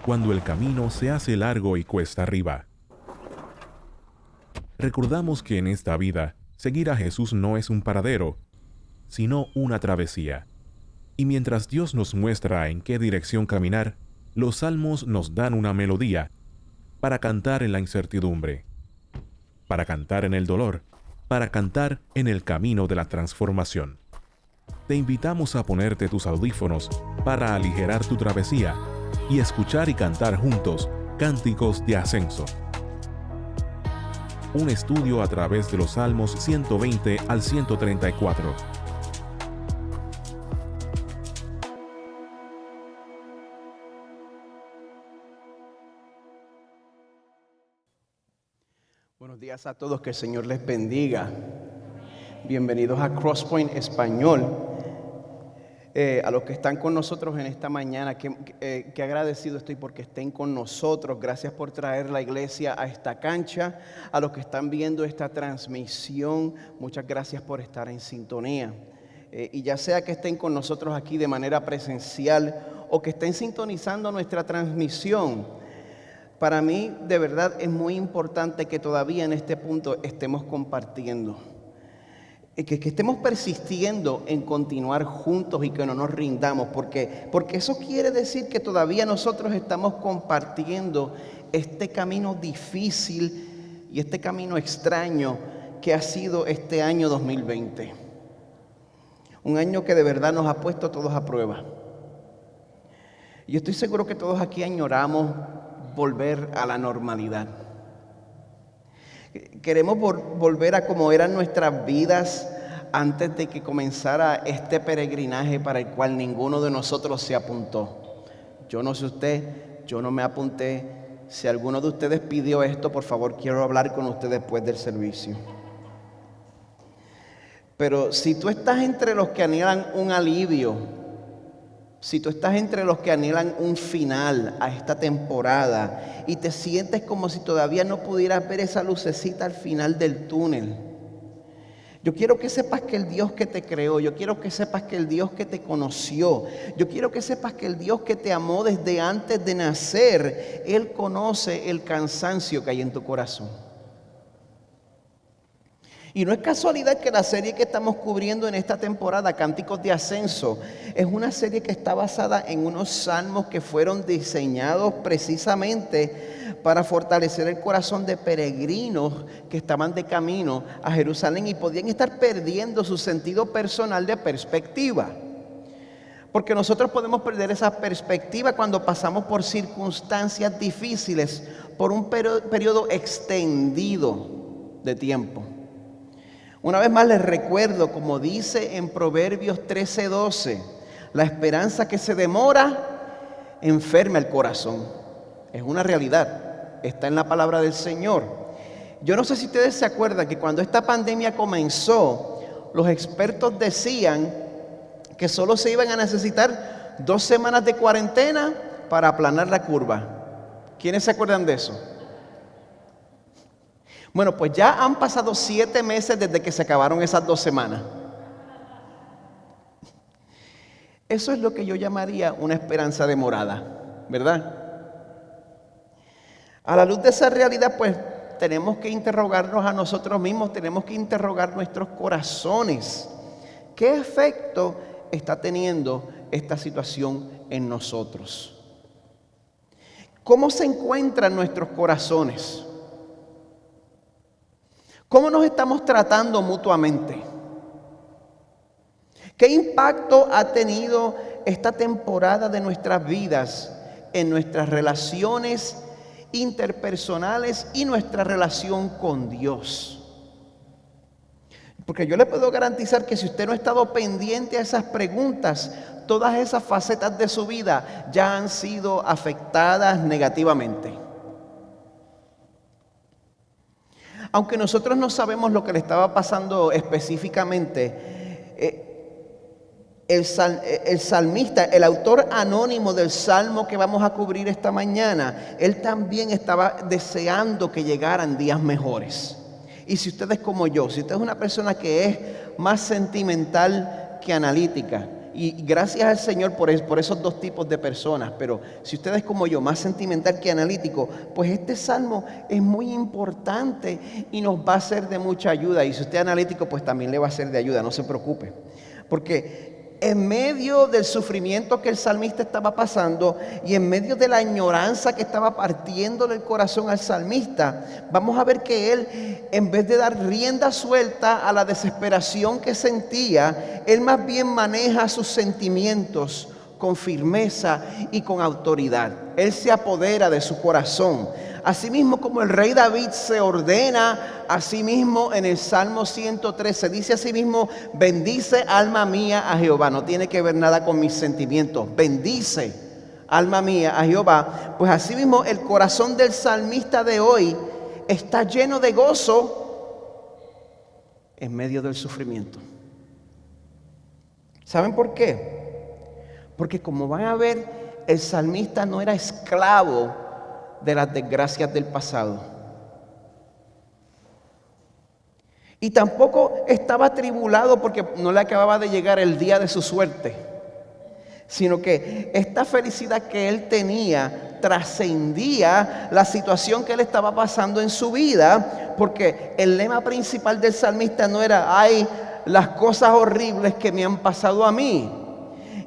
cuando el camino se hace largo y cuesta arriba. Recordamos que en esta vida, seguir a Jesús no es un paradero, sino una travesía. Y mientras Dios nos muestra en qué dirección caminar, los salmos nos dan una melodía para cantar en la incertidumbre, para cantar en el dolor, para cantar en el camino de la transformación. Te invitamos a ponerte tus audífonos para aligerar tu travesía y escuchar y cantar juntos cánticos de ascenso. Un estudio a través de los Salmos 120 al 134. Buenos días a todos, que el Señor les bendiga. Bienvenidos a Crosspoint Español. A los que están con nosotros en esta mañana, que agradecido estoy porque estén con nosotros. Gracias por traer la iglesia a esta cancha. A los que están viendo esta transmisión, muchas gracias por estar en sintonía. Y ya sea que estén con nosotros aquí de manera presencial o que estén sintonizando nuestra transmisión, para mí de verdad es muy importante que todavía en este punto estemos compartiendo. Que estemos persistiendo en continuar juntos y que no nos rindamos, porque eso quiere decir que todavía nosotros estamos compartiendo este camino difícil y este camino extraño que ha sido este año 2020. Un año que de verdad nos ha puesto a todos a prueba. Y estoy seguro que todos aquí añoramos volver a la normalidad. Queremos volver a como eran nuestras vidas antes de que comenzara este peregrinaje para el cual ninguno de nosotros se apuntó. Yo no sé usted, yo no me apunté. Si alguno de ustedes pidió esto, por favor, quiero hablar con usted después del servicio. Pero si tú estás entre los que anhelan un alivio, si tú estás entre los que anhelan un final a esta temporada y te sientes como si todavía no pudieras ver esa lucecita al final del túnel, yo quiero que sepas que el Dios que te creó, yo quiero que sepas que el Dios que te conoció, yo quiero que sepas que el Dios que te amó desde antes de nacer, Él conoce el cansancio que hay en tu corazón. Y no es casualidad que la serie que estamos cubriendo en esta temporada, Cánticos de Ascenso, es una serie que está basada en unos salmos que fueron diseñados precisamente para fortalecer el corazón de peregrinos que estaban de camino a Jerusalén y podían estar perdiendo su sentido personal de perspectiva. Porque nosotros podemos perder esa perspectiva cuando pasamos por circunstancias difíciles, por un periodo extendido de tiempo. Una vez más les recuerdo, como dice en Proverbios 13:12, la esperanza que se demora enferma el corazón. Es una realidad, está en la palabra del Señor. Yo no sé si ustedes se acuerdan que cuando esta pandemia comenzó, los expertos decían que solo se iban a necesitar 2 semanas de cuarentena para aplanar la curva. ¿Quiénes se acuerdan de eso? Bueno, pues ya han pasado 7 meses desde que se acabaron esas 2 semanas. Eso es lo que yo llamaría una esperanza demorada, ¿verdad? A la luz de esa realidad, pues tenemos que interrogarnos a nosotros mismos, tenemos que interrogar nuestros corazones. ¿Qué efecto está teniendo esta situación en nosotros? ¿Cómo se encuentran nuestros corazones? ¿Cómo nos estamos tratando mutuamente? ¿Qué impacto ha tenido esta temporada de nuestras vidas en nuestras relaciones interpersonales y nuestra relación con Dios? Porque yo le puedo garantizar que si usted no ha estado pendiente a esas preguntas, todas esas facetas de su vida ya han sido afectadas negativamente. Aunque nosotros no sabemos lo que le estaba pasando específicamente, el salmista, el autor anónimo del salmo que vamos a cubrir esta mañana, él también estaba deseando que llegaran días mejores. Y si usted es como yo, si usted es una persona que es más sentimental que analítica, Y gracias al Señor por esos dos tipos de personas. Pero si usted es como yo, más sentimental que analítico, pues este salmo es muy importante y nos va a ser de mucha ayuda. Y si usted es analítico, pues también le va a ser de ayuda, no se preocupe. Porque en medio del sufrimiento que el salmista estaba pasando y en medio de la añoranza que estaba partiéndole el corazón al salmista, vamos a ver que él, en vez de dar rienda suelta a la desesperación que sentía, él más bien maneja sus sentimientos con firmeza y con autoridad. Él se apodera de su corazón. Asimismo, como el rey David se ordena a sí mismo en el Salmo 113, dice a sí mismo: bendice alma mía a Jehová. No tiene que ver nada con mis sentimientos. Bendice alma mía a Jehová. Pues asimismo el corazón del salmista de hoy está lleno de gozo en medio del sufrimiento. ¿Saben por qué? Porque como van a ver, el salmista no era esclavo de las desgracias del pasado. Y tampoco estaba atribulado porque no le acababa de llegar el día de su suerte, sino que esta felicidad que él tenía trascendía la situación que él estaba pasando en su vida, porque el lema principal del salmista no era: ay, las cosas horribles que me han pasado a mí.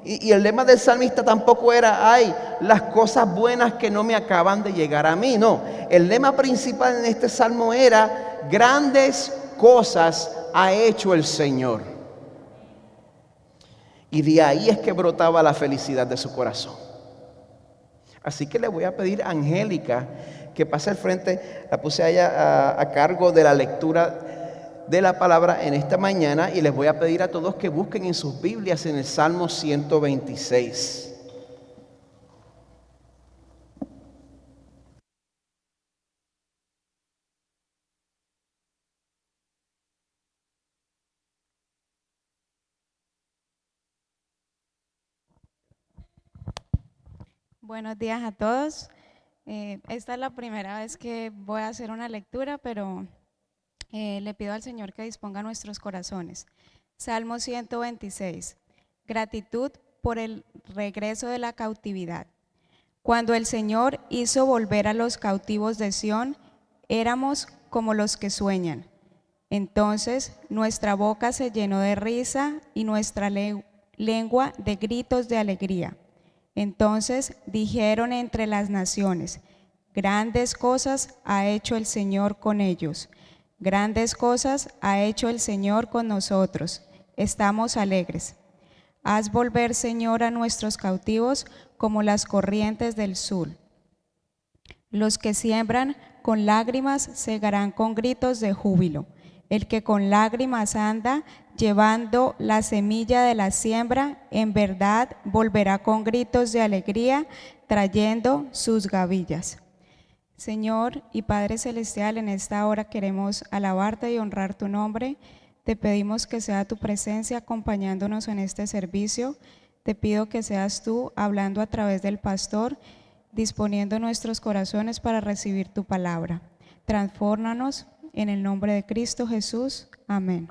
Y el lema del salmista tampoco era: ay, las cosas buenas que no me acaban de llegar a mí. No, el lema principal en este salmo era: grandes cosas ha hecho el Señor. Y de ahí es que brotaba la felicidad de su corazón. Así que le voy a pedir a Angélica que pase al frente. La puse a ella a cargo de la lectura de la palabra en esta mañana, y les voy a pedir a todos que busquen en sus Biblias en el Salmo 126. Buenos días a todos. Esta es la primera vez que voy a hacer una lectura, pero le pido al Señor que disponga nuestros corazones. Salmo 126. Gratitud por el regreso de la cautividad. Cuando el Señor hizo volver a los cautivos de Sión, éramos como los que sueñan. Entonces nuestra boca se llenó de risa y nuestra lengua de gritos de alegría. Entonces dijeron entre las naciones: grandes cosas ha hecho el Señor con ellos. Grandes cosas ha hecho el Señor con nosotros. Estamos alegres. Haz volver, Señor, a nuestros cautivos como las corrientes del sur. Los que siembran con lágrimas segarán con gritos de júbilo. El que con lágrimas anda llevando la semilla de la siembra, en verdad volverá con gritos de alegría, trayendo sus gavillas. Señor y Padre Celestial, en esta hora queremos alabarte y honrar tu nombre. Te pedimos que sea tu presencia acompañándonos en este servicio. Te pido que seas tú hablando a través del pastor, disponiendo nuestros corazones para recibir tu palabra. Transfórmanos en el nombre de Cristo Jesús. Amén.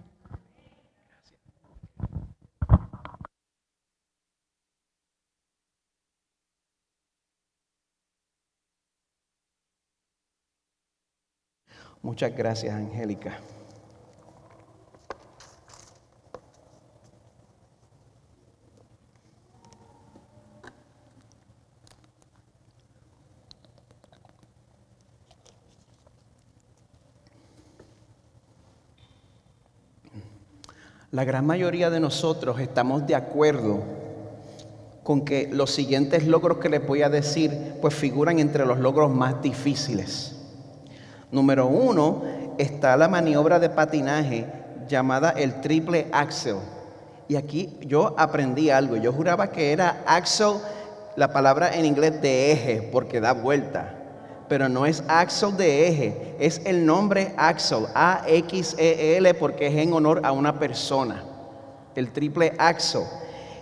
Muchas gracias, Angélica. La gran mayoría de nosotros estamos de acuerdo con que los siguientes logros que les voy a decir pues figuran entre los logros más difíciles. Número 1 está la maniobra de patinaje llamada el triple axel. Y aquí yo aprendí algo. Yo juraba que era axel, la palabra en inglés de eje, porque da vuelta. Pero no es axel de eje, es el nombre Axel, A-X-E-L, porque es en honor a una persona, el triple axel.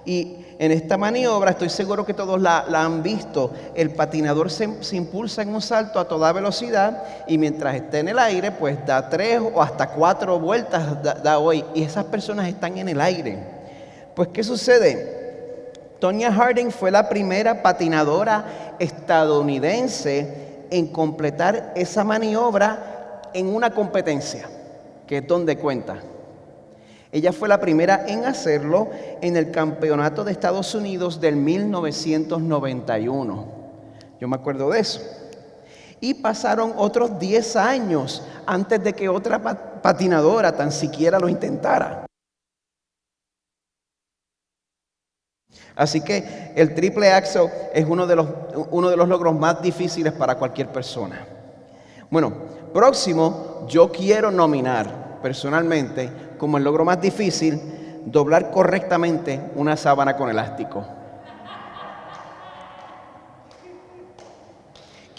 Y en esta maniobra, estoy seguro que todos la han visto, el patinador se impulsa en un salto a toda velocidad y mientras esté en el aire, pues da 3 o hasta 4 vueltas da hoy, y esas personas están en el aire. Pues, ¿qué sucede? Tonya Harding fue la primera patinadora estadounidense en completar esa maniobra en una competencia, que es donde cuenta. Ella fue la primera en hacerlo en el Campeonato de Estados Unidos del 1991. Yo me acuerdo de eso. Y pasaron otros 10 años antes de que otra patinadora tan siquiera lo intentara. Así que el triple axel es uno de los logros más difíciles para cualquier persona. Bueno, próximo, yo quiero nominar personalmente como el logro más difícil, doblar correctamente una sábana con elástico.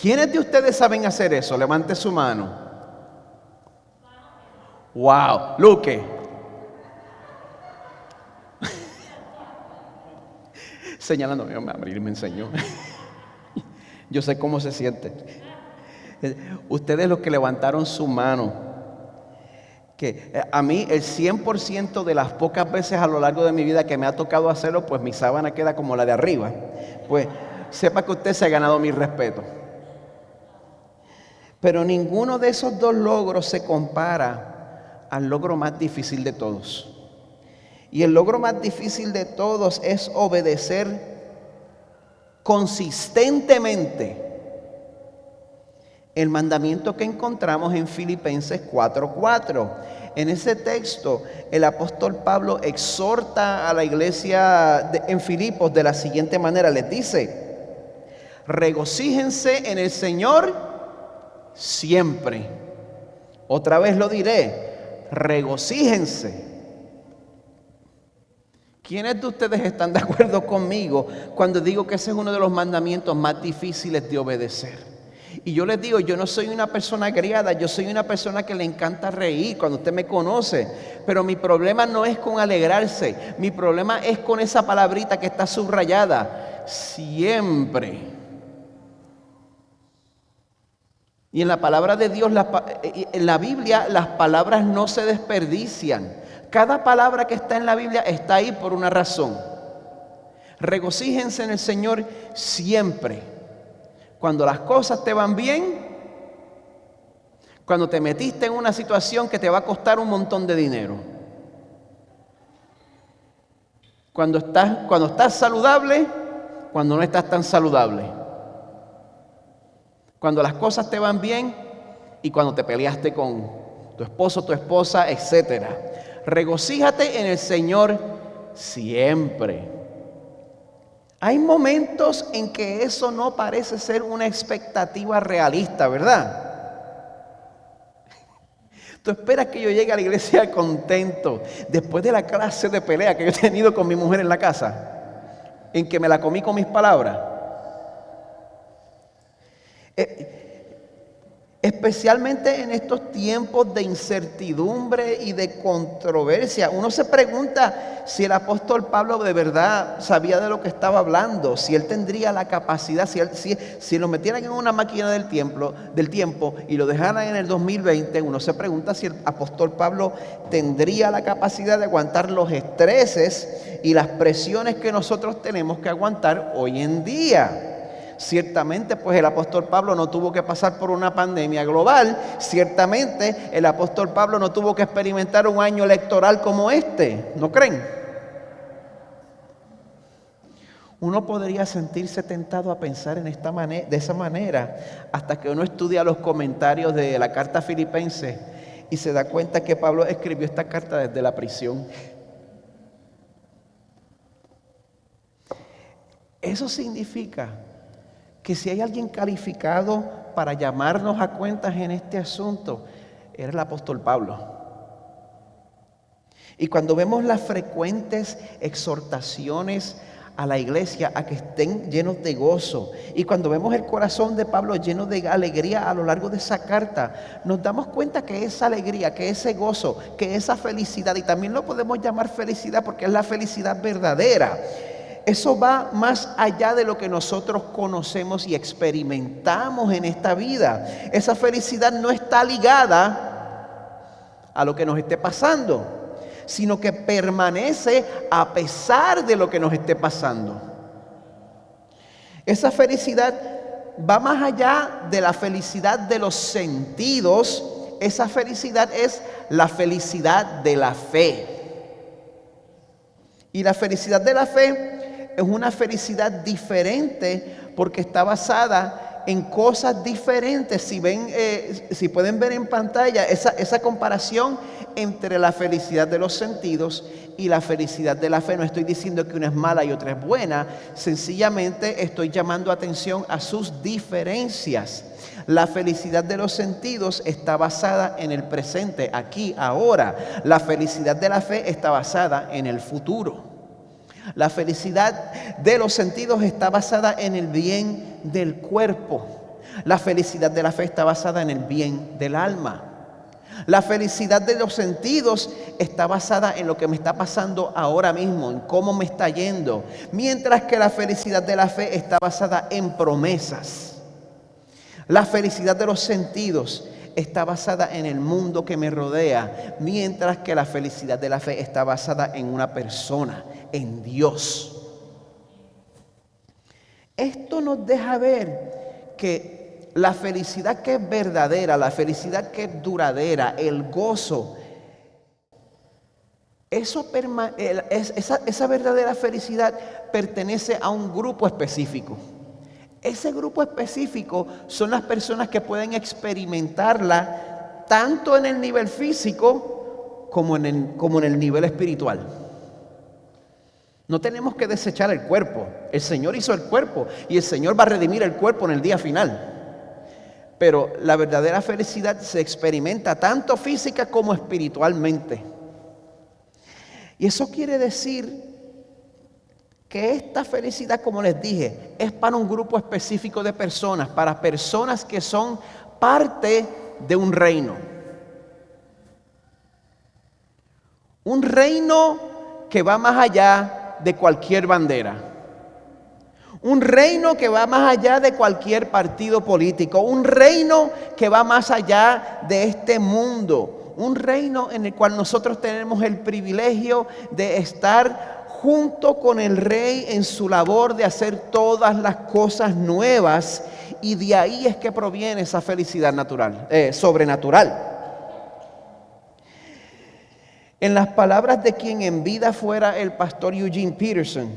¿Quiénes de ustedes saben hacer eso? Levante su mano. ¡Wow! Luque. Señalándome, Abril me enseñó. Yo sé cómo se siente. Ustedes los que levantaron su mano, que a mí el 100% de las pocas veces a lo largo de mi vida que me ha tocado hacerlo, pues mi sábana queda como la de arriba. Pues sepa que usted se ha ganado mi respeto. Pero ninguno de esos dos logros se compara al logro más difícil de todos. Y el logro más difícil de todos es obedecer consistentemente el mandamiento que encontramos en Filipenses 4:4. En ese texto, el apóstol Pablo exhorta a la iglesia en Filipos de la siguiente manera. Les dice: regocíjense en el Señor siempre. Otra vez lo diré, regocíjense. ¿Quiénes de ustedes están de acuerdo conmigo cuando digo que ese es uno de los mandamientos más difíciles de obedecer? Y yo les digo, yo no soy una persona criada, yo soy una persona que le encanta reír cuando usted me conoce. Pero mi problema no es con alegrarse, mi problema es con esa palabrita que está subrayada, siempre. Y en la palabra de Dios, en la Biblia, las palabras no se desperdician. Cada palabra que está en la Biblia está ahí por una razón. Regocíjense en el Señor siempre. Cuando las cosas te van bien, cuando te metiste en una situación que te va a costar un montón de dinero. Cuando estás saludable, cuando no estás tan saludable. Cuando las cosas te van bien y cuando te peleaste con tu esposo, tu esposa, etc. Regocíjate en el Señor siempre. Hay momentos en que eso no parece ser una expectativa realista, ¿verdad? Tú esperas que yo llegue a la iglesia contento después de la clase de pelea que yo he tenido con mi mujer en la casa, en que me la comí con mis palabras. Especialmente en estos tiempos de incertidumbre y de controversia. Uno se pregunta si el apóstol Pablo de verdad sabía de lo que estaba hablando, si él tendría la capacidad, si lo metieran en una máquina del tiempo y lo dejaran en el 2020, uno se pregunta si el apóstol Pablo tendría la capacidad de aguantar los estreses y las presiones que nosotros tenemos que aguantar hoy en día. Ciertamente, pues el apóstol Pablo no tuvo que pasar por una pandemia global. Ciertamente, el apóstol Pablo no tuvo que experimentar un año electoral como este. ¿No creen? Uno podría sentirse tentado a pensar de esa manera hasta que uno estudia los comentarios de la carta Filipenses y se da cuenta que Pablo escribió esta carta desde la prisión. Eso significa que si hay alguien calificado para llamarnos a cuentas en este asunto, era el apóstol Pablo. Y cuando vemos las frecuentes exhortaciones a la iglesia a que estén llenos de gozo, y cuando vemos el corazón de Pablo lleno de alegría a lo largo de esa carta, nos damos cuenta que esa alegría, que ese gozo, que esa felicidad, y también lo podemos llamar felicidad porque es la felicidad verdadera, eso va más allá de lo que nosotros conocemos y experimentamos en esta vida. Esa felicidad no está ligada a lo que nos esté pasando, sino que permanece a pesar de lo que nos esté pasando. Esa felicidad va más allá de la felicidad de los sentidos. Esa felicidad es la felicidad de la fe. Y la felicidad de la fe es una felicidad diferente porque está basada en cosas diferentes. Si pueden ver en pantalla esa comparación entre la felicidad de los sentidos y la felicidad de la fe. No estoy diciendo que una es mala y otra es buena, sencillamente estoy llamando atención a sus diferencias. La felicidad de los sentidos está basada en el presente, aquí, ahora. La felicidad de la fe está basada en el futuro. La felicidad de los sentidos está basada en el bien del cuerpo. La felicidad de la fe está basada en el bien del alma. La felicidad de los sentidos está basada en lo que me está pasando ahora mismo, en cómo me está yendo. Mientras que la felicidad de la fe está basada en promesas. La felicidad de los sentidos está basada en el mundo que me rodea, mientras que la felicidad de la fe está basada en una persona, en Dios. Esto nos deja ver que la felicidad que es verdadera, la felicidad que es duradera, el gozo, esa verdadera felicidad pertenece a un grupo específico. Ese grupo específico son las personas que pueden experimentarla tanto en el nivel físico como en el nivel espiritual. No tenemos que desechar el cuerpo. El Señor hizo el cuerpo y el Señor va a redimir el cuerpo en el día final. Pero la verdadera felicidad se experimenta tanto física como espiritualmente. Y eso quiere decir que esta felicidad, como les dije, es para un grupo específico de personas, para personas que son parte de un reino. Un reino que va más allá de cualquier bandera. Un reino que va más allá de cualquier partido político. Un reino que va más allá de este mundo. Un reino en el cual nosotros tenemos el privilegio de estar junto con el Rey en su labor de hacer todas las cosas nuevas, y de ahí es que proviene esa felicidad sobrenatural. En las palabras de quien en vida fuera el pastor Eugene Peterson,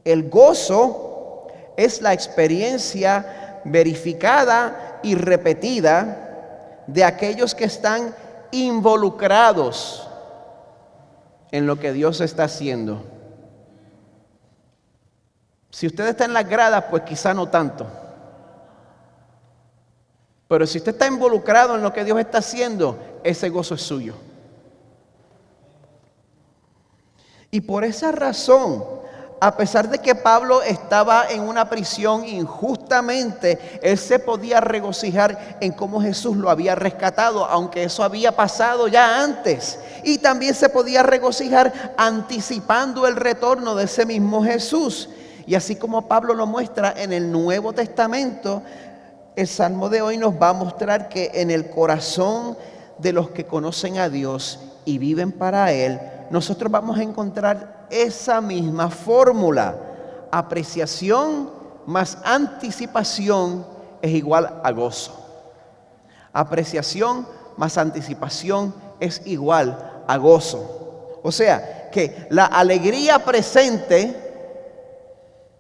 el gozo es la experiencia verificada y repetida de aquellos que están involucrados en lo que Dios está haciendo. Si usted está en las gradas, pues quizá no tanto. Pero si usted está involucrado en lo que Dios está haciendo, ese gozo es suyo. Y por esa razón, a pesar de que Pablo estaba en una prisión injustamente, él se podía regocijar en cómo Jesús lo había rescatado, aunque eso había pasado ya antes. Y también se podía regocijar anticipando el retorno de ese mismo Jesús. Y así como Pablo lo muestra en el Nuevo Testamento, el Salmo de hoy nos va a mostrar que en el corazón de los que conocen a Dios y viven para Él, nosotros vamos a encontrar esa misma fórmula. Apreciación más anticipación es igual a gozo. Apreciación más anticipación es igual a gozo. O sea, que la alegría presente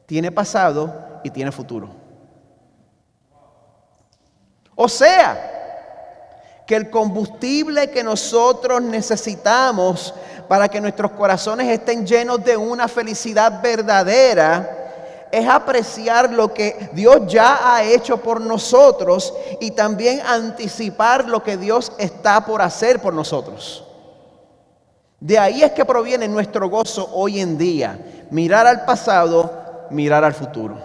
tiene pasado y tiene futuro. O sea, que el combustible que nosotros necesitamos para que nuestros corazones estén llenos de una felicidad verdadera es apreciar lo que Dios ya ha hecho por nosotros y también anticipar lo que Dios está por hacer por nosotros. De ahí es que proviene nuestro gozo hoy en día. Mirar al pasado, mirar al futuro.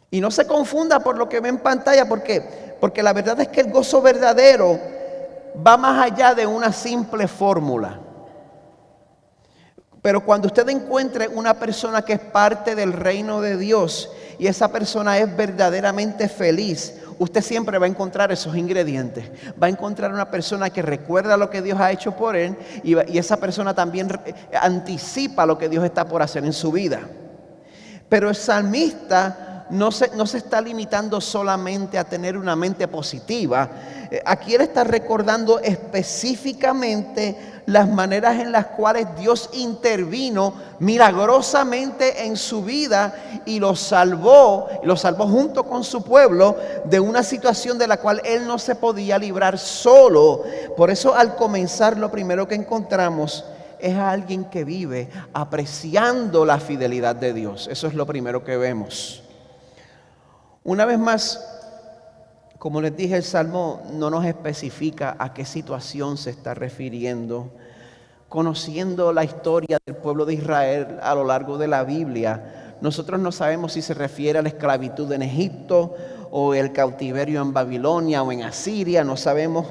Y no se confunda por lo que ve en pantalla, porque la verdad es que el gozo verdadero va más allá de una simple fórmula. Pero cuando usted encuentre una persona que es parte del reino de Dios y esa persona es verdaderamente feliz, usted siempre va a encontrar esos ingredientes. Va a encontrar una persona que recuerda lo que Dios ha hecho por él y esa persona también anticipa lo que Dios está por hacer en su vida. Pero el salmista no se está limitando solamente a tener una mente positiva. Aquí él está recordando específicamente las maneras en las cuales Dios intervino milagrosamente en su vida y lo salvó junto con su pueblo de una situación de la cual él no se podía librar solo. Por eso, al comenzar, lo primero que encontramos es a alguien que vive apreciando la fidelidad de Dios. Eso es lo primero que vemos. Una vez más, como les dije, el Salmo no nos especifica a qué situación se está refiriendo. Conociendo la historia del pueblo de Israel a lo largo de la Biblia, nosotros no sabemos si se refiere a la esclavitud en Egipto o el cautiverio en Babilonia o en Asiria, no sabemos.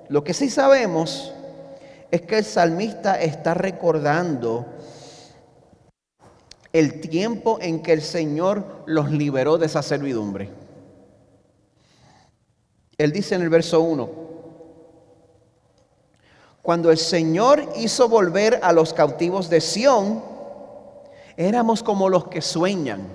Lo que sí sabemos es que el salmista está recordando el tiempo en que el Señor los liberó de esa servidumbre. Él dice en el verso 1: cuando el Señor hizo volver a los cautivos de Sión, éramos como los que sueñan.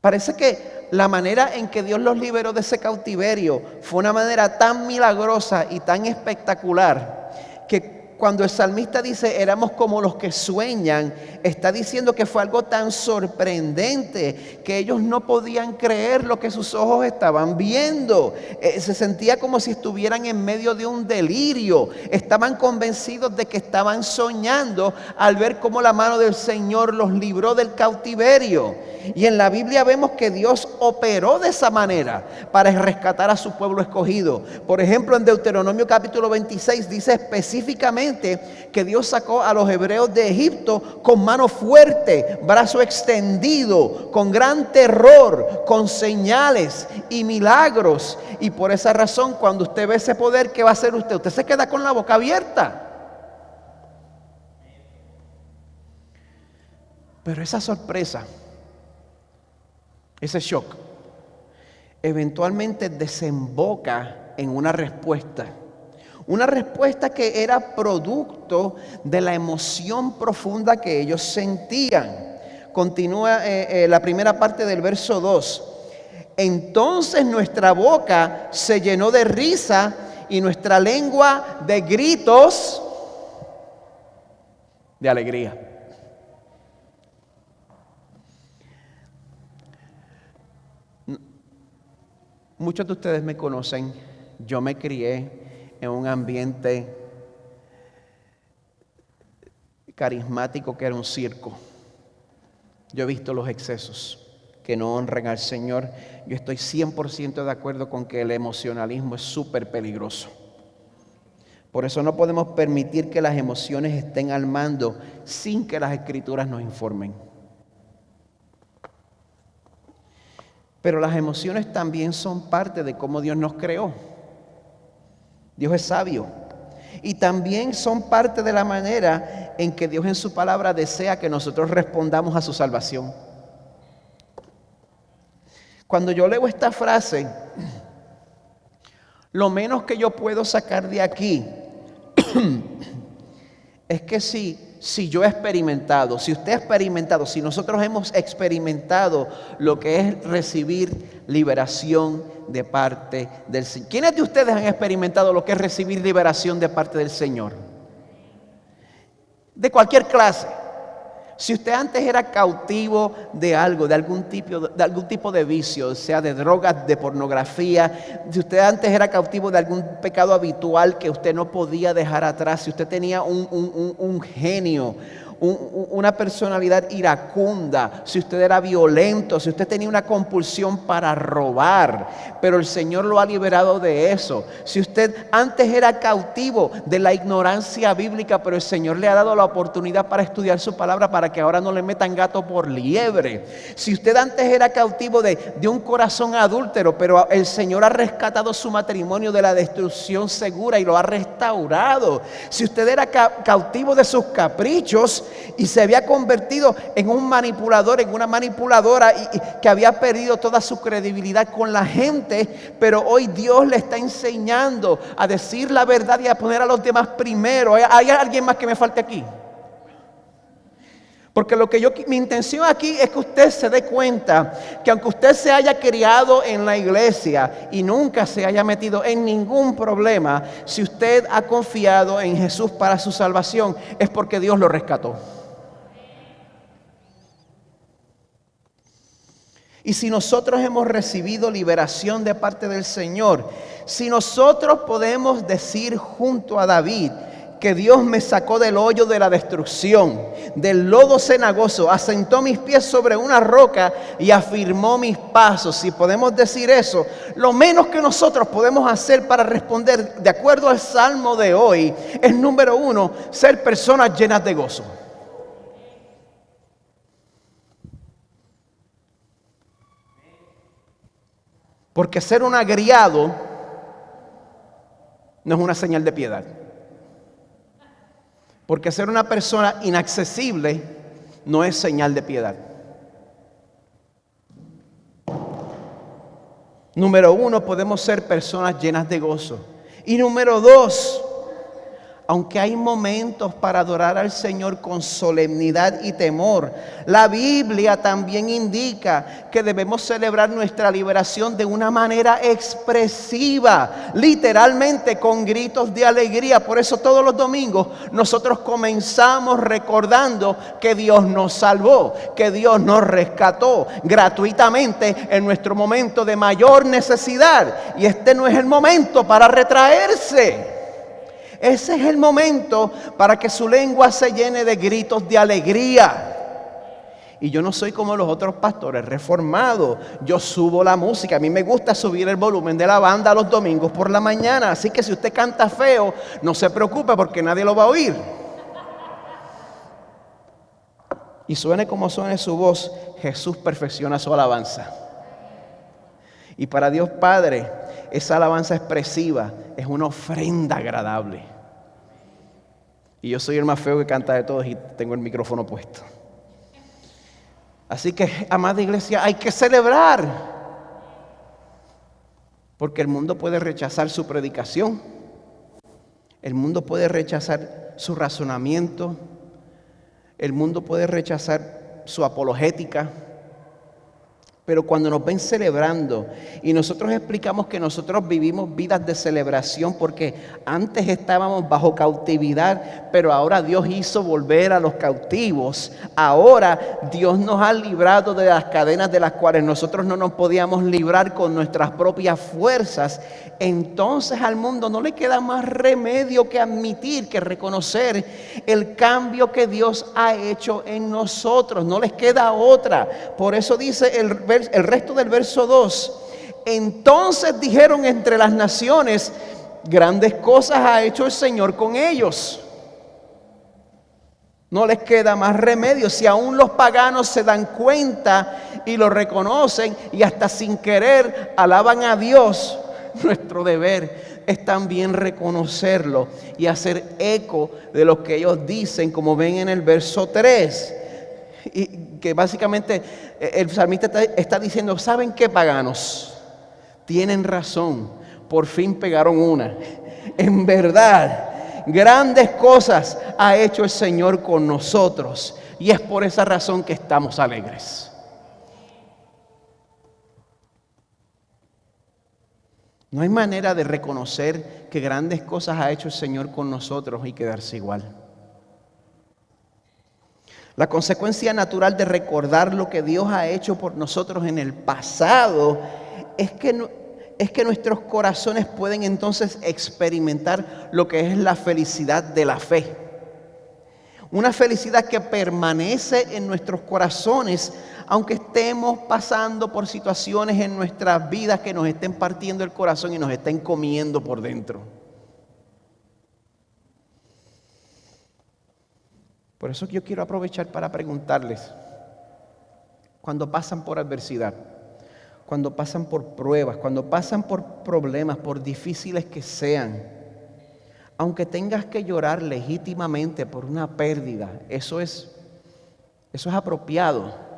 Parece que la manera en que Dios los liberó de ese cautiverio fue una manera tan milagrosa y tan espectacular que cuando el salmista dice éramos como los que sueñan, está diciendo que fue algo tan sorprendente que ellos no podían creer lo que sus ojos estaban viendo. Se sentía como si estuvieran en medio de un delirio. Estaban convencidos de que estaban soñando al ver cómo la mano del Señor los libró del cautiverio. Y en la Biblia vemos que Dios operó de esa manera para rescatar a su pueblo escogido. Por ejemplo, en Deuteronomio capítulo 26 dice específicamente que Dios sacó a los hebreos de Egipto con mano fuerte, brazo extendido, con gran terror, con señales y milagros. Y por esa razón, cuando usted ve ese poder, ¿qué va a hacer usted? Usted se queda con la boca abierta. Pero esa sorpresa, ese shock, eventualmente desemboca en una respuesta. Una respuesta que era producto de la emoción profunda que ellos sentían. Continúa la primera parte del verso 2. Entonces nuestra boca se llenó de risa y nuestra lengua de gritos de alegría. Muchos de ustedes me conocen. Yo me crié en un ambiente carismático que era un circo. Yo he visto los excesos que no honran al Señor. Yo estoy 100% de acuerdo con que el emocionalismo es súper peligroso. Por eso no podemos permitir que las emociones estén al mando sin que las Escrituras nos informen. Pero las emociones también son parte de cómo Dios nos creó. Dios es sabio. Y también son parte de la manera en que Dios en su palabra desea que nosotros respondamos a su salvación. Cuando yo leo esta frase, lo menos que yo puedo sacar de aquí es que si yo he experimentado, si usted ha experimentado, si nosotros hemos experimentado lo que es recibir liberación de parte del Señor. ¿Quiénes de ustedes han experimentado lo que es recibir liberación de parte del Señor? De cualquier clase. Si usted antes era cautivo de algo, de algún tipo de vicio, sea de drogas, de pornografía, si usted antes era cautivo de algún pecado habitual que usted no podía dejar atrás, si usted tenía un genio, una personalidad iracunda, si usted era violento, si usted tenía una compulsión para robar, pero el Señor lo ha liberado de eso. Si usted antes era cautivo de la ignorancia bíblica, pero el Señor le ha dado la oportunidad para estudiar su palabra para que ahora no le metan gato por liebre. Si usted antes era cautivo de un corazón adúltero, pero el Señor ha rescatado su matrimonio de la destrucción segura y lo ha restaurado. Si usted era cautivo de sus caprichos y se había convertido en un manipulador, en una manipuladora y que había perdido toda su credibilidad con la gente, pero hoy Dios le está enseñando a decir la verdad y a poner a los demás primero. ¿Hay alguien más que me falte aquí? Porque mi intención aquí es que usted se dé cuenta que aunque usted se haya criado en la iglesia y nunca se haya metido en ningún problema, si usted ha confiado en Jesús para su salvación, es porque Dios lo rescató. Y si nosotros hemos recibido liberación de parte del Señor, si nosotros podemos decir junto a David que Dios me sacó del hoyo de la destrucción, del lodo cenagoso, asentó mis pies sobre una roca y afirmó mis pasos. Si podemos decir eso, lo menos que nosotros podemos hacer para responder de acuerdo al salmo de hoy es, número uno, ser personas llenas de gozo. Porque ser un agriado no es una señal de piedad. Porque ser una persona inaccesible no es señal de piedad. Número uno, podemos ser personas llenas de gozo. Y número dos, aunque hay momentos para adorar al Señor con solemnidad y temor, la Biblia también indica que debemos celebrar nuestra liberación de una manera expresiva, literalmente con gritos de alegría. Por eso todos los domingos nosotros comenzamos recordando que Dios nos salvó, que Dios nos rescató gratuitamente en nuestro momento de mayor necesidad. Y este no es el momento para retraerse. Ese es el momento para que su lengua se llene de gritos de alegría. Y yo no soy como los otros pastores reformados. Yo subo la música. A mí me gusta subir el volumen de la banda los domingos por la mañana. Así que si usted canta feo, no se preocupe porque nadie lo va a oír. Y suene como suene su voz, Jesús perfecciona su alabanza. Y para Dios Padre, esa alabanza expresiva es una ofrenda agradable. Y yo soy el más feo que canta de todos y tengo el micrófono puesto. Así que, amada iglesia, hay que celebrar. Porque el mundo puede rechazar su predicación. El mundo puede rechazar su razonamiento. El mundo puede rechazar su apologética. Pero cuando nos ven celebrando y nosotros explicamos que nosotros vivimos vidas de celebración porque antes estábamos bajo cautividad, pero ahora Dios hizo volver a los cautivos. Ahora Dios nos ha librado de las cadenas de las cuales nosotros no nos podíamos librar con nuestras propias fuerzas. Entonces al mundo no le queda más remedio que admitir, que reconocer el cambio que Dios ha hecho en nosotros. No les queda otra. Por eso dice el resto del verso 2. Entonces dijeron entre las naciones, grandes cosas ha hecho el Señor con ellos. No les queda más remedio. Si aún los paganos se dan cuenta y lo reconocen y hasta sin querer alaban a Dios, nuestro deber es también reconocerlo y hacer eco de lo que ellos dicen, como ven en el verso 3. Y que básicamente el salmista está diciendo, ¿saben qué, paganos? Tienen razón, por fin pegaron una. En verdad, grandes cosas ha hecho el Señor con nosotros y es por esa razón que estamos alegres. No hay manera de reconocer que grandes cosas ha hecho el Señor con nosotros y quedarse igual. La consecuencia natural de recordar lo que Dios ha hecho por nosotros en el pasado es que nuestros corazones pueden entonces experimentar lo que es la felicidad de la fe. Una felicidad que permanece en nuestros corazones aunque estemos pasando por situaciones en nuestras vidas que nos estén partiendo el corazón y nos estén comiendo por dentro. Por eso yo quiero aprovechar para preguntarles, cuando pasan por adversidad, cuando pasan por pruebas, cuando pasan por problemas, por difíciles que sean, aunque tengas que llorar legítimamente por una pérdida, eso es apropiado.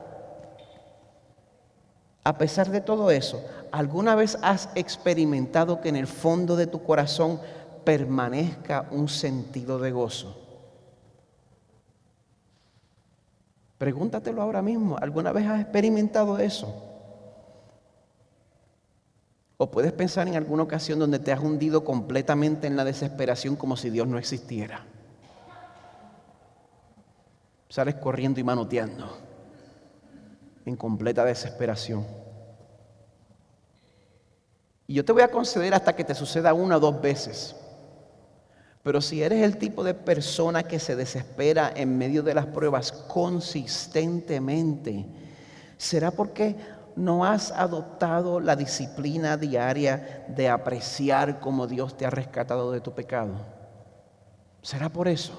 A pesar de todo eso, ¿alguna vez has experimentado que en el fondo de tu corazón permanezca un sentido de gozo? Pregúntatelo ahora mismo. ¿Alguna vez has experimentado eso? O puedes pensar en alguna ocasión donde te has hundido completamente en la desesperación como si Dios no existiera. Sales corriendo y manoteando en completa desesperación. Y yo te voy a conceder hasta que te suceda 1 o 2 veces. Pero si eres el tipo de persona que se desespera en medio de las pruebas consistentemente, ¿será porque no has adoptado la disciplina diaria de apreciar cómo Dios te ha rescatado de tu pecado? ¿Será por eso?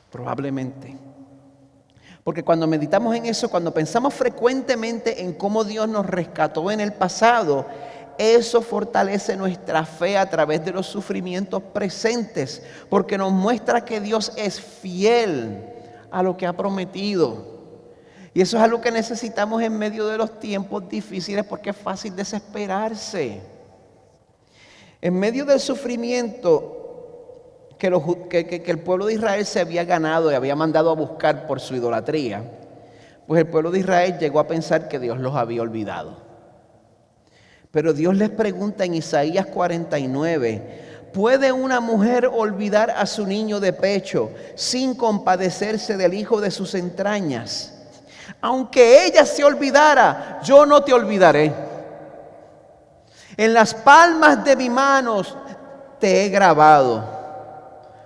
Probablemente. Porque cuando meditamos en eso, cuando pensamos frecuentemente en cómo Dios nos rescató en el pasado, eso fortalece nuestra fe a través de los sufrimientos presentes, porque nos muestra que Dios es fiel a lo que ha prometido. Y eso es algo que necesitamos en medio de los tiempos difíciles, porque es fácil desesperarse. En medio del sufrimiento que el pueblo de Israel se había ganado y había mandado a buscar por su idolatría, pues el pueblo de Israel llegó a pensar que Dios los había olvidado. Pero Dios les pregunta en Isaías 49, ¿puede una mujer olvidar a su niño de pecho sin compadecerse del hijo de sus entrañas? Aunque ella se olvidara, yo no te olvidaré. En las palmas de mis manos te he grabado.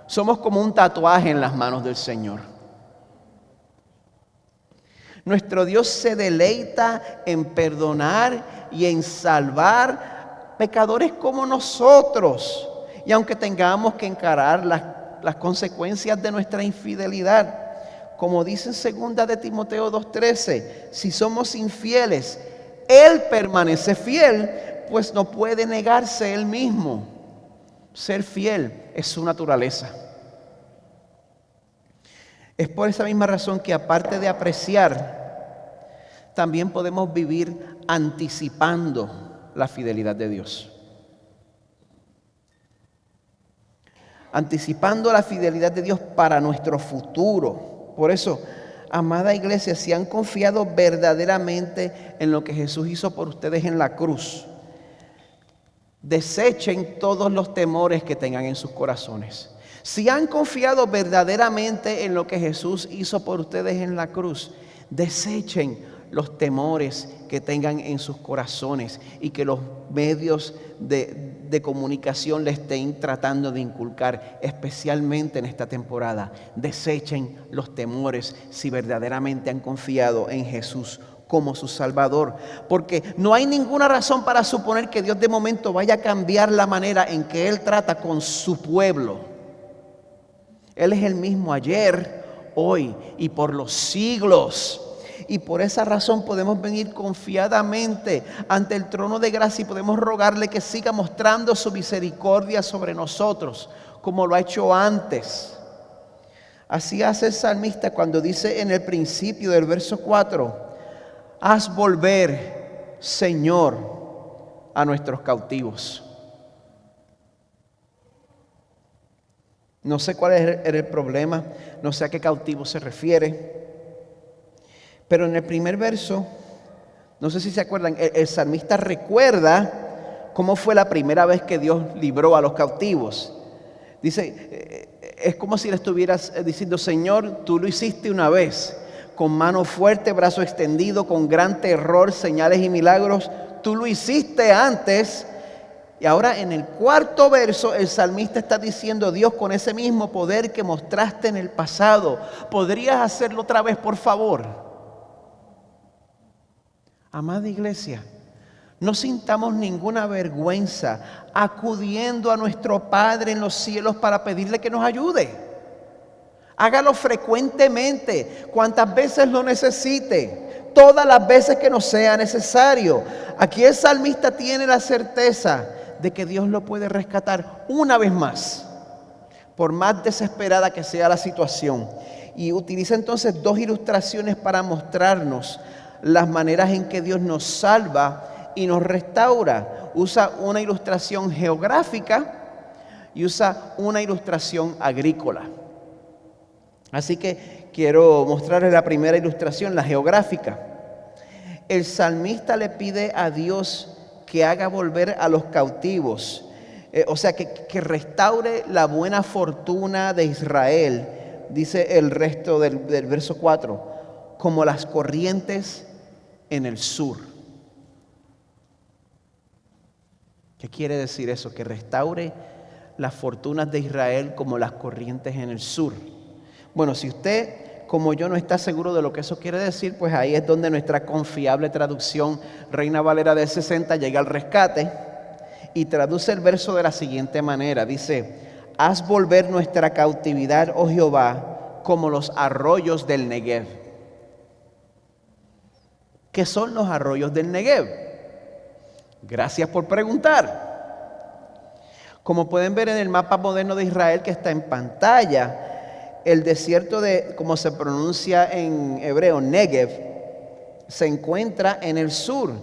Somos como un tatuaje en las manos del Señor. Nuestro Dios se deleita en perdonar y en salvar pecadores como nosotros. Y aunque tengamos que encarar las consecuencias de nuestra infidelidad, como dice en 2 de Timoteo 2:13, si somos infieles, Él permanece fiel, pues no puede negarse Él mismo. Ser fiel es su naturaleza. Es por esa misma razón que, aparte de apreciar, también podemos vivir anticipando la fidelidad de Dios. Anticipando la fidelidad de Dios para nuestro futuro. Por eso, amada iglesia, si han confiado verdaderamente en lo que Jesús hizo por ustedes en la cruz, desechen todos los temores que tengan en sus corazones. Si han confiado verdaderamente en lo que Jesús hizo por ustedes en la cruz, desechen los temores que tengan en sus corazones y que los medios de comunicación les estén tratando de inculcar, especialmente en esta temporada. Desechen los temores si verdaderamente han confiado en Jesús como su Salvador, porque no hay ninguna razón para suponer que Dios de momento vaya a cambiar la manera en que Él trata con su pueblo. Él es el mismo ayer, hoy y por los siglos. Y por esa razón podemos venir confiadamente ante el trono de gracia y podemos rogarle que siga mostrando su misericordia sobre nosotros, como lo ha hecho antes. Así hace el salmista cuando dice en el principio del verso 4, haz volver, Señor, a nuestros cautivos. No sé cuál era el problema, no sé a qué cautivo se refiere. Pero en el primer verso, no sé si se acuerdan, el salmista recuerda cómo fue la primera vez que Dios libró a los cautivos. Dice, es como si le estuvieras diciendo, Señor, tú lo hiciste una vez, con mano fuerte, brazo extendido, con gran terror, señales y milagros. Tú lo hiciste antes. Y ahora en el cuarto verso el salmista está diciendo, Dios, con ese mismo poder que mostraste en el pasado, ¿podrías hacerlo otra vez, por favor? Amada iglesia, no sintamos ninguna vergüenza acudiendo a nuestro Padre en los cielos para pedirle que nos ayude. Hágalo frecuentemente, cuantas veces lo necesite, todas las veces que nos sea necesario. Aquí el salmista tiene la certeza de que Dios lo puede rescatar una vez más, por más desesperada que sea la situación. Y utiliza entonces 2 ilustraciones para mostrarnos las maneras en que Dios nos salva y nos restaura. Usa una ilustración geográfica y usa una ilustración agrícola. Así que quiero mostrarles la primera ilustración, la geográfica. El salmista le pide a Dios que haga volver a los cautivos, o sea, que restaure la buena fortuna de Israel, dice el resto del verso 4, como las corrientes en el sur. ¿Qué quiere decir eso? Que restaure las fortunas de Israel como las corrientes en el sur. Bueno, si usted, como yo, no está seguro de lo que eso quiere decir, pues ahí es donde nuestra confiable traducción Reina Valera del 60 llega al rescate y traduce el verso de la siguiente manera. Dice: haz volver nuestra cautividad, oh Jehová, como los arroyos del Negev. ¿Qué son los arroyos del Negev? Gracias por preguntar. Como pueden ver en el mapa moderno de Israel que está en pantalla, el desierto de, como se pronuncia en hebreo, Negev, se encuentra en el sur.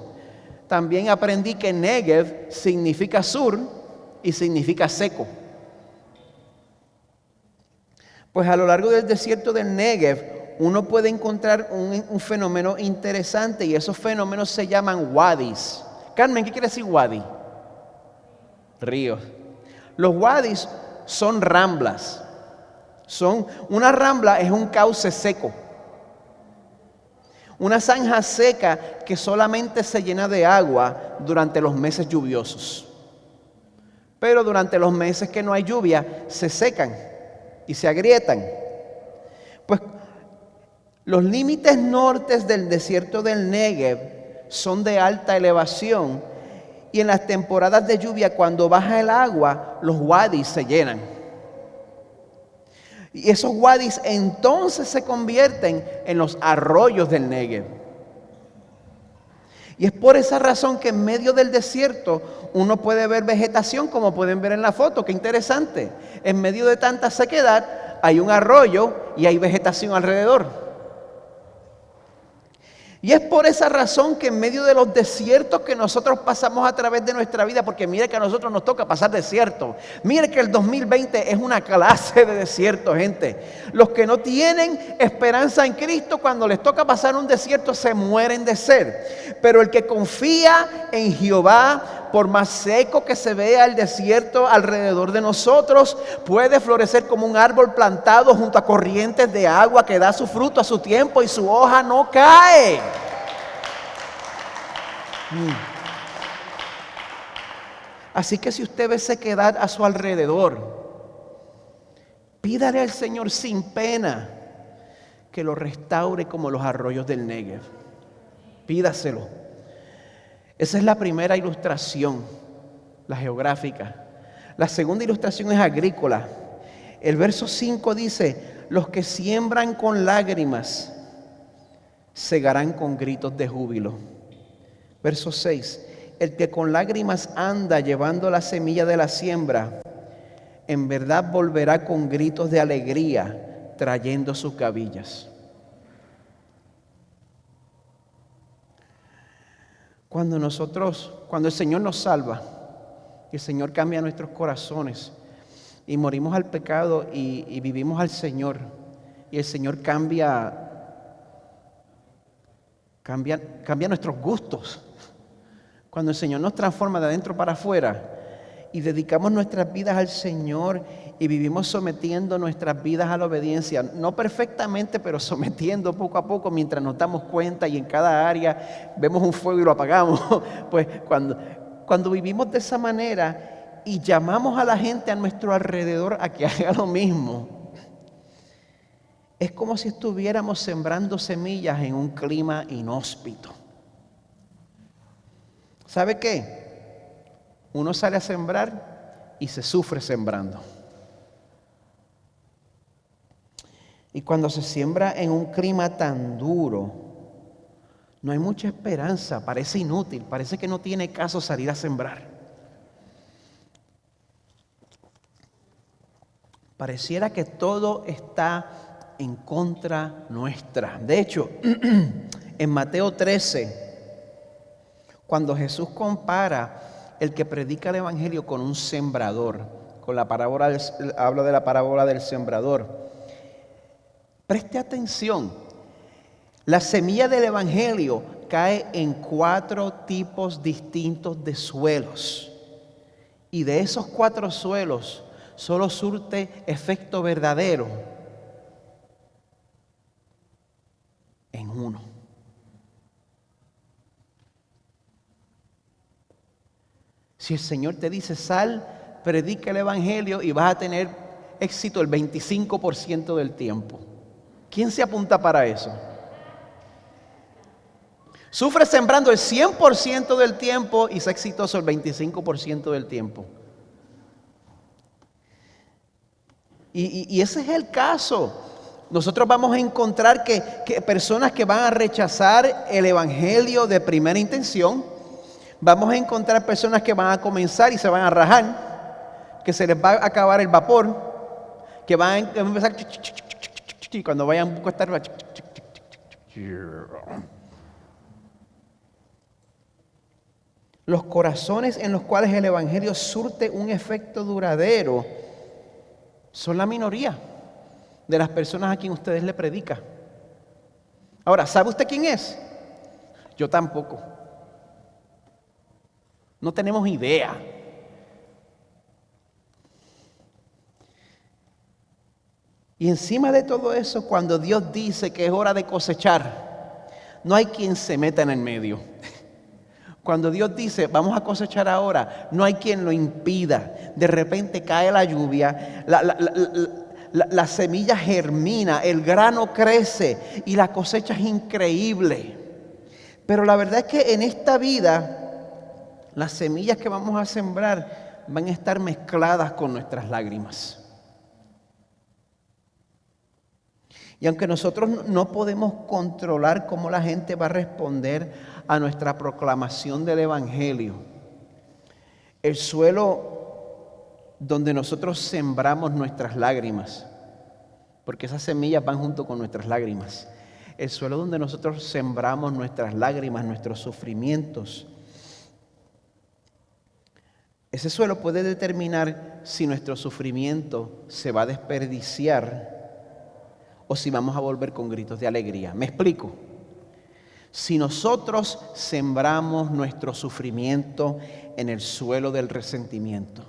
También aprendí que Negev significa sur y significa seco. Pues a lo largo del desierto del Negev uno puede encontrar un fenómeno interesante, y esos fenómenos se llaman wadis. Carmen, ¿qué quiere decir wadi? Ríos. Los wadis son ramblas. Una rambla es un cauce seco. Una zanja seca que solamente se llena de agua durante los meses lluviosos. Pero durante los meses que no hay lluvia, se secan y se agrietan. Pues los límites nortes del desierto del Negev son de alta elevación, y en las temporadas de lluvia, cuando baja el agua, los wadis se llenan. Y esos wadis entonces se convierten en los arroyos del Negev. Y es por esa razón que en medio del desierto uno puede ver vegetación, como pueden ver en la foto. Qué interesante. En medio de tanta sequedad hay un arroyo y hay vegetación alrededor. Y es por esa razón que en medio de los desiertos que nosotros pasamos a través de nuestra vida, porque mire que a nosotros nos toca pasar desiertos. Mire que el 2020 es una clase de desierto, gente. Los que no tienen esperanza en Cristo, cuando les toca pasar un desierto, se mueren de sed. Pero el que confía en Jehová, por más seco que se vea el desierto alrededor de nosotros, puede florecer como un árbol plantado junto a corrientes de agua, que da su fruto a su tiempo y su hoja no cae. Así que si usted ve sequedad a su alrededor, pídale al Señor sin pena que lo restaure como los arroyos del Negev. Pídaselo. Esa es la primera ilustración, la geográfica. La segunda ilustración es agrícola. El verso 5 dice: los que siembran con lágrimas segarán con gritos de júbilo. Verso 6: el que con lágrimas anda llevando la semilla de la siembra, en verdad volverá con gritos de alegría, trayendo sus gavillas. Cuando el Señor nos salva, y el Señor cambia nuestros corazones, y morimos al pecado y vivimos al Señor, y el Señor cambia nuestros gustos. Cuando el Señor nos transforma de adentro para afuera y dedicamos nuestras vidas al Señor y vivimos sometiendo nuestras vidas a la obediencia, no perfectamente, pero sometiendo poco a poco mientras nos damos cuenta, y en cada área vemos un fuego y lo apagamos. Pues cuando vivimos de esa manera y llamamos a la gente a nuestro alrededor a que haga lo mismo, es como si estuviéramos sembrando semillas en un clima inhóspito. ¿Sabe qué? Uno sale a sembrar y se sufre sembrando. Y cuando se siembra en un clima tan duro, no hay mucha esperanza, parece inútil, parece que no tiene caso salir a sembrar. Pareciera que todo está en contra nuestra. De hecho, en Mateo 13, cuando Jesús compara el que predica el evangelio con un sembrador, habla de la parábola del sembrador. Preste atención. La semilla del Evangelio cae en 4 tipos distintos de suelos. Y de esos 4 suelos, solo surte efecto verdadero en uno. Si el Señor te dice, sal, predica el Evangelio y vas a tener éxito el 25% del tiempo. ¿Quién se apunta para eso? Sufre sembrando el 100% del tiempo y es exitoso el 25% del tiempo. Y ese es el caso. Nosotros vamos a encontrar que personas que van a rechazar el Evangelio de primera intención, vamos a encontrar personas que van a comenzar y se van a rajar, que se les va a acabar el vapor, que van a empezar y cuando vayan a estar los corazones en los cuales el Evangelio surte un efecto duradero son la minoría de las personas a quien ustedes le predican. Ahora, ¿sabe usted quién es? Yo tampoco. No tenemos idea. Y encima de todo eso, cuando Dios dice que es hora de cosechar, no hay quien se meta en el medio. Cuando Dios dice, vamos a cosechar ahora, no hay quien lo impida. De repente cae la lluvia, la semilla germina, el grano crece y la cosecha es increíble. Pero la verdad es que en esta vida, las semillas que vamos a sembrar van a estar mezcladas con nuestras lágrimas. Y aunque nosotros no podemos controlar cómo la gente va a responder a nuestra proclamación del Evangelio, el suelo donde nosotros sembramos nuestras lágrimas, porque esas semillas van junto con nuestras lágrimas, el suelo donde nosotros sembramos nuestras lágrimas, nuestros sufrimientos, ese suelo puede determinar si nuestro sufrimiento se va a desperdiciar o si vamos a volver con gritos de alegría. ¿Me explico? Si nosotros sembramos nuestro sufrimiento en el suelo del resentimiento,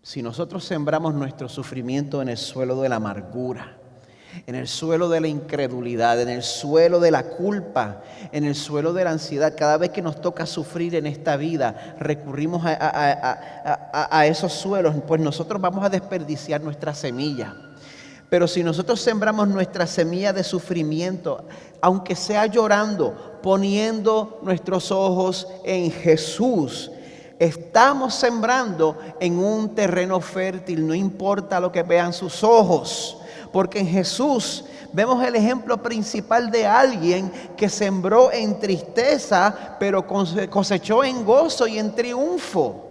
si nosotros sembramos nuestro sufrimiento en el suelo de la amargura, en el suelo de la incredulidad, en el suelo de la culpa, en el suelo de la ansiedad, cada vez que nos toca sufrir en esta vida, recurrimos a esos suelos, pues nosotros vamos a desperdiciar nuestra semilla. Pero si nosotros sembramos nuestra semilla de sufrimiento, aunque sea llorando, poniendo nuestros ojos en Jesús, estamos sembrando en un terreno fértil, no importa lo que vean sus ojos, porque en Jesús vemos el ejemplo principal de alguien que sembró en tristeza, pero cosechó en gozo y en triunfo.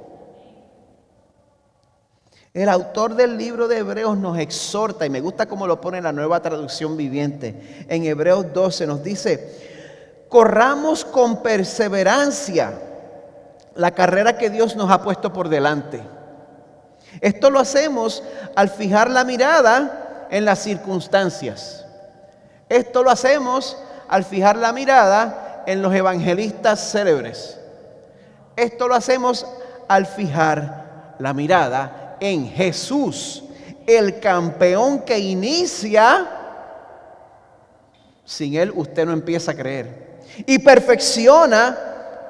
El autor del libro de Hebreos nos exhorta, y me gusta cómo lo pone en la Nueva Traducción Viviente. En Hebreos 12 nos dice, corramos con perseverancia la carrera que Dios nos ha puesto por delante. Esto lo hacemos al fijar la mirada en las circunstancias. Esto lo hacemos al fijar la mirada en los evangelistas célebres. Esto lo hacemos al fijar la mirada en Jesús, el campeón que inicia. Sin Él usted no empieza a creer. Y perfecciona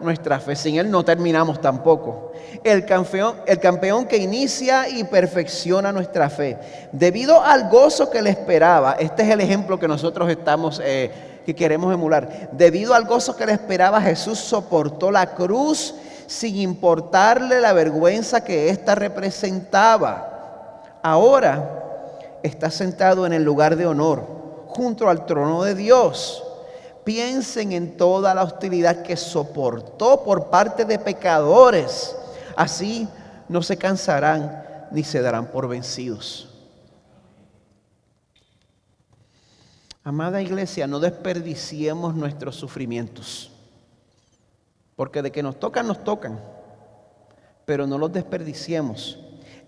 nuestra fe. Sin Él no terminamos tampoco. El campeón que inicia y perfecciona nuestra fe. Debido al gozo que le esperaba, este es el ejemplo que nosotros que queremos emular. Debido al gozo que le esperaba, Jesús soportó la cruz sin importarle la vergüenza que ésta representaba. Ahora está sentado en el lugar de honor, junto al trono de Dios. Piensen en toda la hostilidad que soportó por parte de pecadores. Así no se cansarán ni se darán por vencidos. Amada iglesia, no desperdiciemos nuestros sufrimientos. Porque de que nos tocan, pero no los desperdiciemos.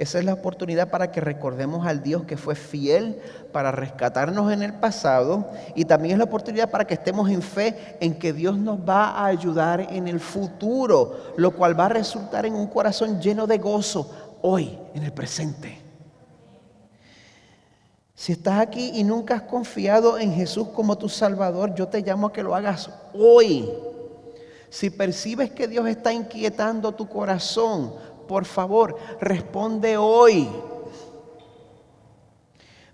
Esa es la oportunidad para que recordemos al Dios que fue fiel para rescatarnos en el pasado, y también es la oportunidad para que estemos en fe en que Dios nos va a ayudar en el futuro, lo cual va a resultar en un corazón lleno de gozo hoy, en el presente. Si estás aquí y nunca has confiado en Jesús como tu Salvador, yo te llamo a que lo hagas hoy. Si percibes que Dios está inquietando tu corazón, por favor, responde hoy.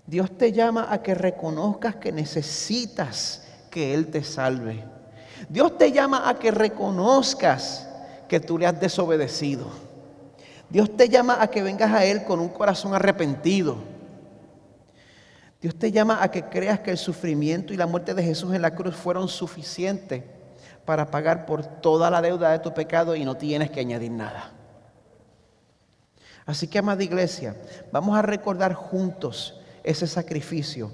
Dios te llama a que reconozcas que necesitas que Él te salve. Dios te llama a que reconozcas que tú le has desobedecido. Dios te llama a que vengas a Él con un corazón arrepentido. Dios te llama a que creas que el sufrimiento y la muerte de Jesús en la cruz fueron suficientes para pagar por toda la deuda de tu pecado y no tienes que añadir nada. Así que, amada iglesia, vamos a recordar juntos ese sacrificio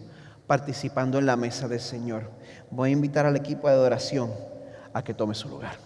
participando en la mesa del Señor. Voy a invitar al equipo de adoración a que tome su lugar.